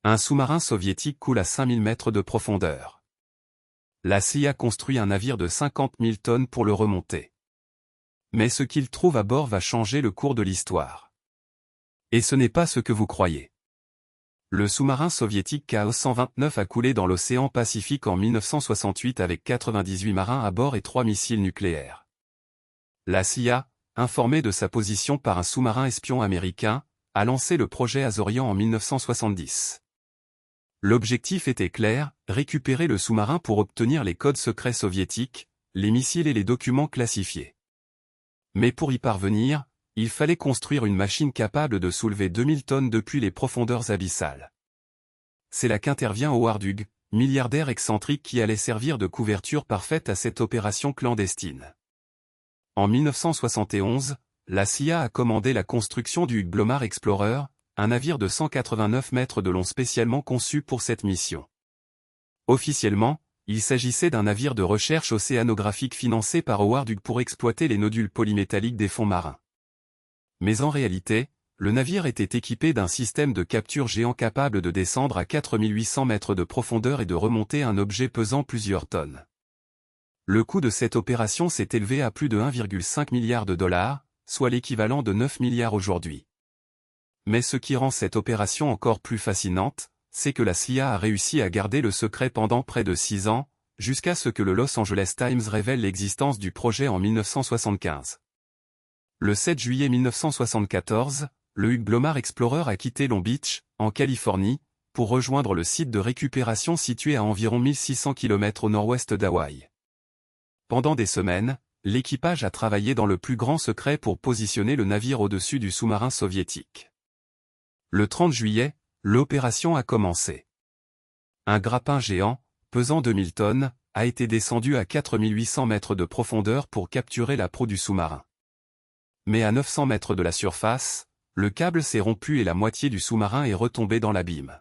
Un sous-marin soviétique coule à 5000 mètres de profondeur. La CIA construit un navire de 50 000 tonnes pour le remonter. Mais ce qu'il trouve à bord va changer le cours de l'histoire. Et ce n'est pas ce que vous croyez. Le sous-marin soviétique KO-129 a coulé dans l'océan Pacifique en 1968 avec 98 marins à bord et 3 missiles nucléaires. La CIA, informée de sa position par un sous-marin espion américain, a lancé le projet Azorian en 1970. L'objectif était clair, récupérer le sous-marin pour obtenir les codes secrets soviétiques, les missiles et les documents classifiés. Mais pour y parvenir, il fallait construire une machine capable de soulever 2000 tonnes depuis les profondeurs abyssales. C'est là qu'intervient Howard Hughes, milliardaire excentrique qui allait servir de couverture parfaite à cette opération clandestine. En 1971, la CIA a commandé la construction du Glomar Explorer, un navire de 189 mètres de long spécialement conçu pour cette mission. Officiellement, il s'agissait d'un navire de recherche océanographique financé par Howard Hughes pour exploiter les nodules polymétalliques des fonds marins. Mais en réalité, le navire était équipé d'un système de capture géant capable de descendre à 4800 mètres de profondeur et de remonter un objet pesant plusieurs tonnes. Le coût de cette opération s'est élevé à plus de 1,5 milliard de dollars, soit l'équivalent de 9 milliards aujourd'hui. Mais ce qui rend cette opération encore plus fascinante, c'est que la CIA a réussi à garder le secret pendant près de 6 ans, jusqu'à ce que le Los Angeles Times révèle l'existence du projet en 1975. Le 7 juillet 1974, le Glomar Explorer a quitté Long Beach, en Californie, pour rejoindre le site de récupération situé à environ 1600 km au nord-ouest d'Hawaï. Pendant des semaines, l'équipage a travaillé dans le plus grand secret pour positionner le navire au-dessus du sous-marin soviétique. Le 30 juillet, l'opération a commencé. Un grappin géant, pesant 2000 tonnes, a été descendu à 4800 mètres de profondeur pour capturer la proue du sous-marin. Mais à 900 mètres de la surface, le câble s'est rompu et la moitié du sous-marin est retombée dans l'abîme.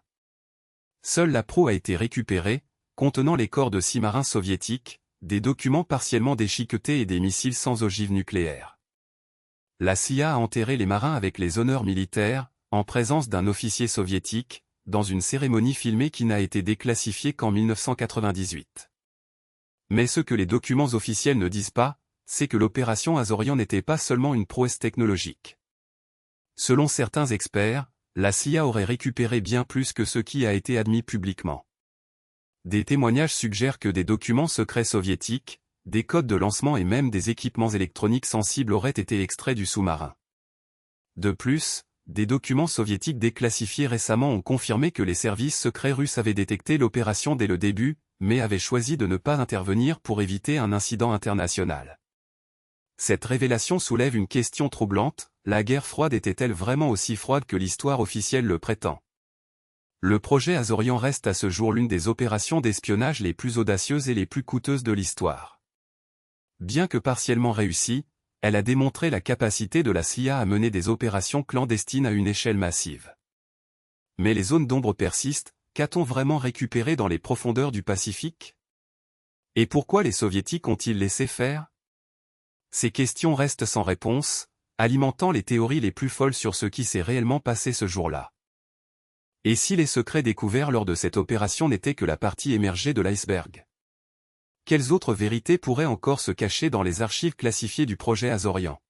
Seule la proue a été récupérée, contenant les corps de 6 marins soviétiques, des documents partiellement déchiquetés et des missiles sans ogive nucléaire. La CIA a enterré les marins avec les honneurs militaires, en présence d'un officier soviétique, dans une cérémonie filmée qui n'a été déclassifiée qu'en 1998. Mais ce que les documents officiels ne disent pas, c'est que l'opération Azorian n'était pas seulement une prouesse technologique. Selon certains experts, la CIA aurait récupéré bien plus que ce qui a été admis publiquement. Des témoignages suggèrent que des documents secrets soviétiques, des codes de lancement et même des équipements électroniques sensibles auraient été extraits du sous-marin. De plus, des documents soviétiques déclassifiés récemment ont confirmé que les services secrets russes avaient détecté l'opération dès le début, mais avaient choisi de ne pas intervenir pour éviter un incident international. Cette révélation soulève une question troublante, la guerre froide était-elle vraiment aussi froide que l'histoire officielle le prétend? Le projet Azorian reste à ce jour l'une des opérations d'espionnage les plus audacieuses et les plus coûteuses de l'histoire. Bien que partiellement réussie, elle a démontré la capacité de la CIA à mener des opérations clandestines à une échelle massive. Mais les zones d'ombre persistent, qu'a-t-on vraiment récupéré dans les profondeurs du Pacifique? Et pourquoi les Soviétiques ont-ils laissé faire? Ces questions restent sans réponse, alimentant les théories les plus folles sur ce qui s'est réellement passé ce jour-là. Et si les secrets découverts lors de cette opération n'étaient que la partie émergée de l'iceberg? Quelles autres vérités pourraient encore se cacher dans les archives classifiées du projet Azorian?